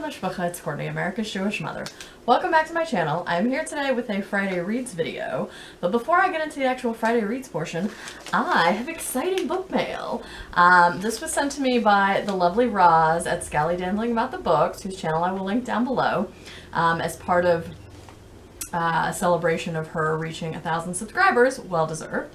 Mishpacha, it's Courtney, America's Jewish mother. Welcome back to my channel. I'm here today with a Friday Reads video, but before I get into the actual Friday Reads portion, I have exciting book mail. This was sent to me by the lovely Roz at Scally Dandling About the Books, whose channel I will link down below, as part of a celebration of her reaching 1,000 subscribers, well deserved.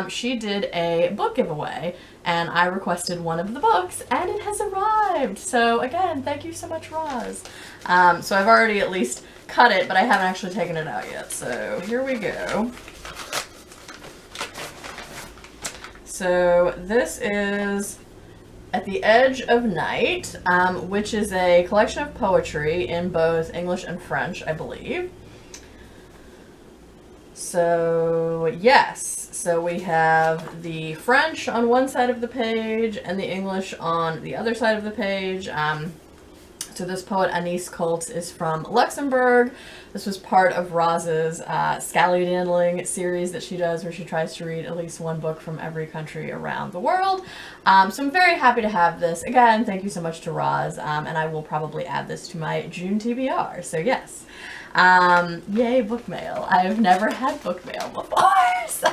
She did a book giveaway and I requested one of the books and it has arrived. So again, thank you so much, Roz. So I've already at least cut it, but I haven't actually taken it out yet. So here we go. So this is At the Edge of Night, which is a collection of poetry in both English and French, I believe. So yes, so we have the French on one side of the page and the English on the other side of the page. So this poet, Anise Koltz, is from Luxembourg. This was part of Roz's Scally Dandling series that she does, where she tries to read at least one book from every country around the world. So I'm very happy to have this. Again, thank you so much to Roz, and I will probably add this to my June TBR, so yes. Yay, book mail. I've never had book mail before, so.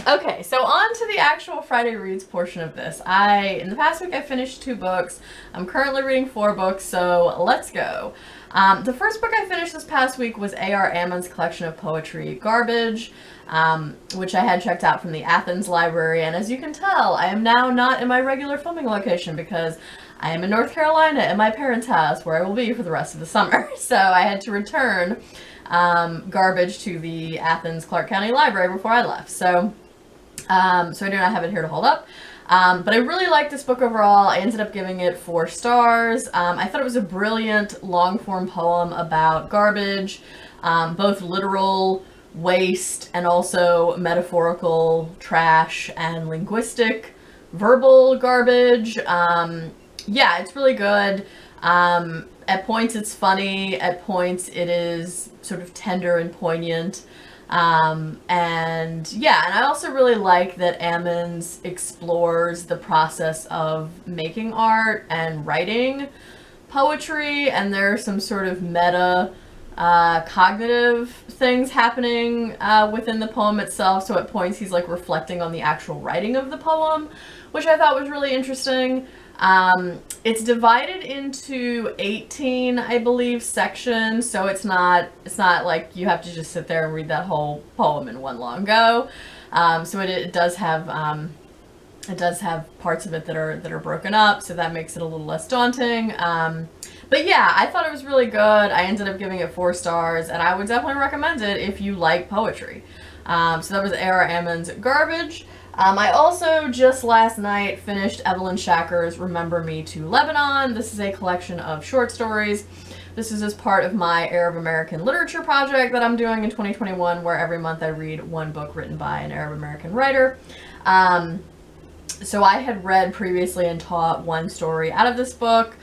Okay, so on to the actual Friday Reads portion of this. In the past week I finished 2 books. I'm currently reading 4 books, so let's go. The first book I finished this past week was A.R. Ammons' collection of poetry, Garbage, which I had checked out from the Athens library, and as you can tell, I am now not in my regular filming location because I am in North Carolina at my parents' house where I will be for the rest of the summer. So I had to return Garbage to the Athens Clark County Library before I left. So I do not have it here to hold up. But I really liked this book overall. I ended up giving it 4 stars. I thought it was a brilliant long-form poem about garbage, both literal waste and also metaphorical trash and linguistic verbal garbage. Yeah, it's really good. At points it's funny, at points it is sort of tender and poignant. And yeah, and I also really like that Ammons explores the process of making art and writing poetry, and there are some sort of meta cognitive things happening within the poem itself. So at points he's like reflecting on the actual writing of the poem, which I thought was really interesting. It's divided into 18, I believe, sections, so it's not like you have to just sit there and read that whole poem in one long go. So it does have parts of it that are broken up, so that makes it a little less daunting. But yeah, I thought it was really good. I ended up giving it 4 stars, and I would definitely recommend it if you like poetry. So that was A.R. Ammons' Garbage. I also just last night finished Evelyn Shakir's Remember Me to Lebanon. This is a collection of short stories. This is as part of my Arab American literature project that I'm doing in 2021, where every month I read one book written by an Arab American writer. So I had read previously and taught 1 story out of this book.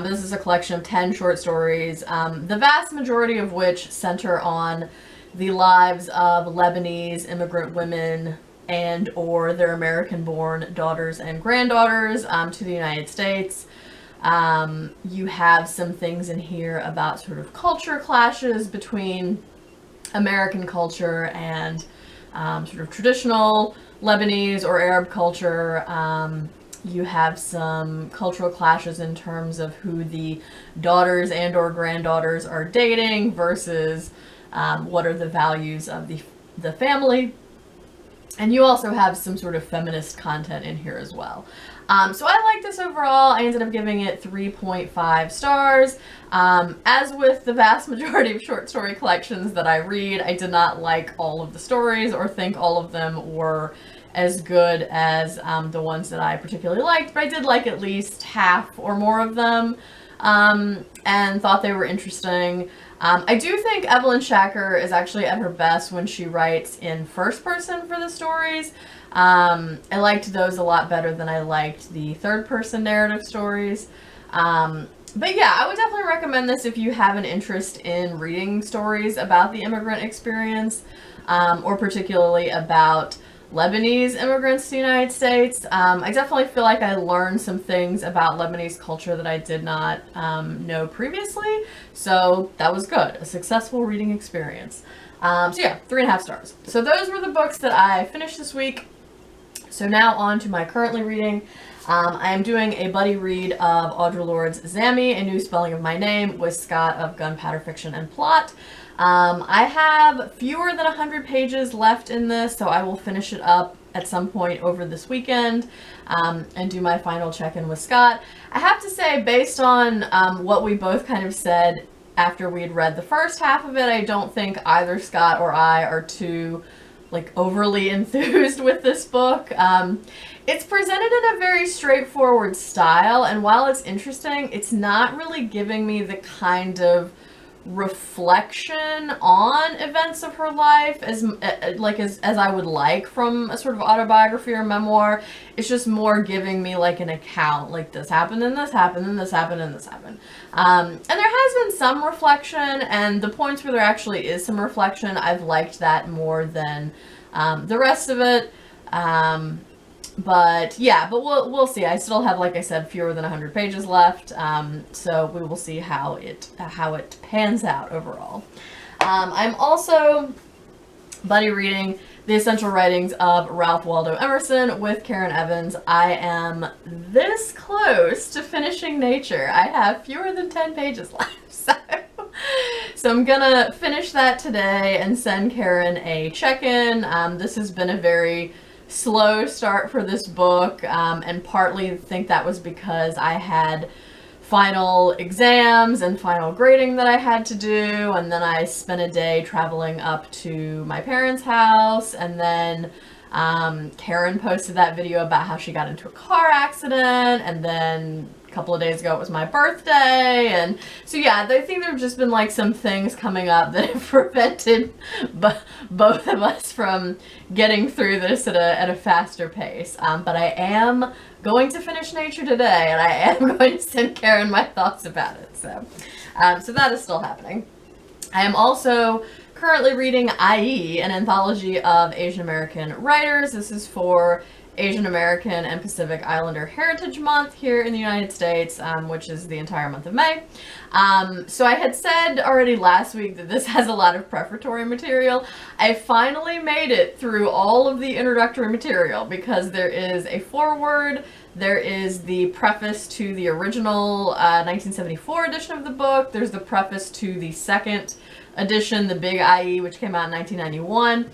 This is a collection of 10 short stories, the vast majority of which center on the lives of Lebanese immigrant women and or their American-born daughters and granddaughters to the United States. You have some things in here about sort of culture clashes between American culture and sort of traditional Lebanese or Arab culture. You have some cultural clashes in terms of who the daughters and or granddaughters are dating versus what are the values of the family. And you also have some sort of feminist content in here as well. So I like this overall. I ended up giving it 3.5 stars. As with the vast majority of short story collections that I read, I did not like all of the stories or think all of them were as good as the ones that I particularly liked, but I did like at least half or more of them, and thought they were interesting. I do think Evelyn Shakir is actually at her best when she writes in first person for the stories. I liked those a lot better than I liked the third person narrative stories. But yeah, I would definitely recommend this if you have an interest in reading stories about the immigrant experience, or particularly about Lebanese immigrants to the United States. I definitely feel like I learned some things about Lebanese culture that I did not know previously, so that was good. A successful reading experience. So yeah, 3.5 stars. So those were the books that I finished this week. So now on to my currently reading. I am doing a buddy read of Audre Lorde's Zami, A New Spelling of My Name, with Scott of Gunpowder Fiction and Plot. I have fewer than 100 pages left in this, so I will finish it up at some point over this weekend and do my final check-in with Scott. I have to say, based on what we both kind of said after we had read the first half of it, I don't think either Scott or I are too overly enthused with this book. It's presented in a very straightforward style, and while it's interesting, it's not really giving me the kind of reflection on events of her life as I would like from a sort of autobiography or memoir. It's just more giving me an account, this happened and this happened and this happened and this happened. And there has been some reflection, and the points where there actually is some reflection, I've liked that more than the rest of it. But we'll see. I still have, like I said, fewer than 100 pages left, so we will see how it pans out overall. I'm also buddy reading The Essential Writings of Ralph Waldo Emerson with Karen Evans. I am this close to finishing Nature. I have fewer than 10 pages left, so I'm gonna finish that today and send Karen a check-in. This has been a very slow start for this book, and partly think that was because I had final exams and final grading that I had to do, and then I spent a day traveling up to my parents' house, and then Karen posted that video about how she got into a car accident, and then a couple of days ago it was my birthday, and so yeah, I think there have just been some things coming up that have prevented both of us from getting through this at a faster pace. But I am going to finish Nature today, and I am going to send Karen my thoughts about it. So that is still happening. I am also currently reading Aiiieeee, an anthology of Asian American writers. This is for Asian American and Pacific Islander Heritage Month here in the United States, which is the entire month of May. So I had said already last week that this has a lot of prefatory material. I finally made it through all of the introductory material, because there is a foreword, there is the preface to the original 1974 edition of the book, there's the preface to the second edition, the Big IE, which came out in 1991.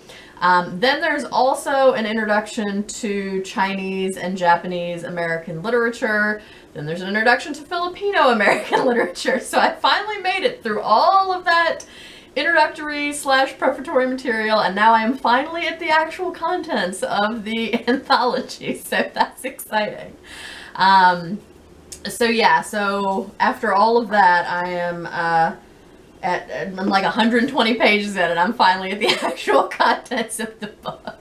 Then there's also an introduction to Chinese and Japanese American literature. Then there's an introduction to Filipino American literature. So I finally made it through all of that introductory / prefatory material, and now I am finally at the actual contents of the anthology. So that's exciting. So after all of that, I am I'm 120 pages in, and I'm finally at the actual contents of the book.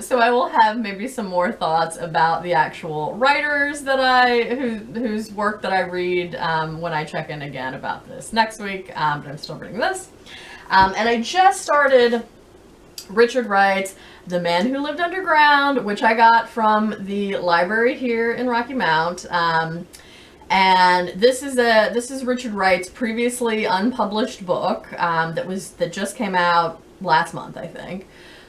So I will have maybe some more thoughts about the actual writers whose work that I read when I check in again about this next week. But I'm still reading this. And I just started Richard Wright's The Man Who Lived Underground, which I got from the library here in Rocky Mount. And this is Richard Wright's previously unpublished book that just came out last month, I think.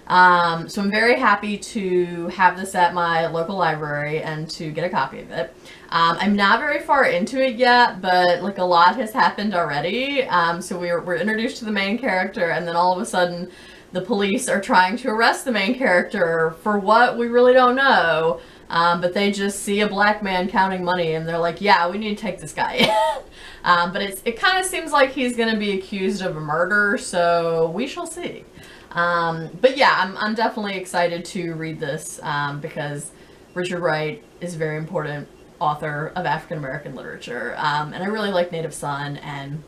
So I'm very happy to have this at my local library and to get a copy of it. I'm not very far into it yet, but a lot has happened already. So we're introduced to the main character, and then all of a sudden the police are trying to arrest the main character for what we really don't know. But they just see a black man counting money, and they're like, yeah, we need to take this guy in. But it kind of seems like he's going to be accused of a murder, so we shall see. But yeah, I'm definitely excited to read this, because Richard Wright is a very important author of African American literature, and I really like Native Son, and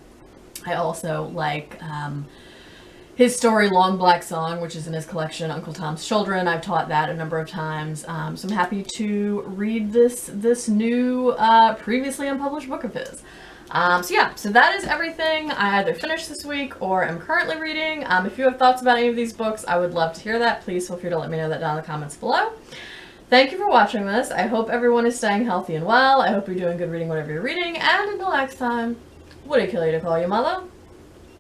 I also like his story Long Black Song, which is in his collection Uncle Tom's Children. I've taught that a number of times, so I'm happy to read this new previously unpublished book of his. So yeah, so that is everything I either finished this week or am currently reading. If you have thoughts about any of these books, I would love to hear that. Please feel free to let me know that down in the comments below. Thank you for watching this. I hope everyone is staying healthy and well. I hope you're doing good reading whatever you're reading. And until next time, would it kill you to call your mother?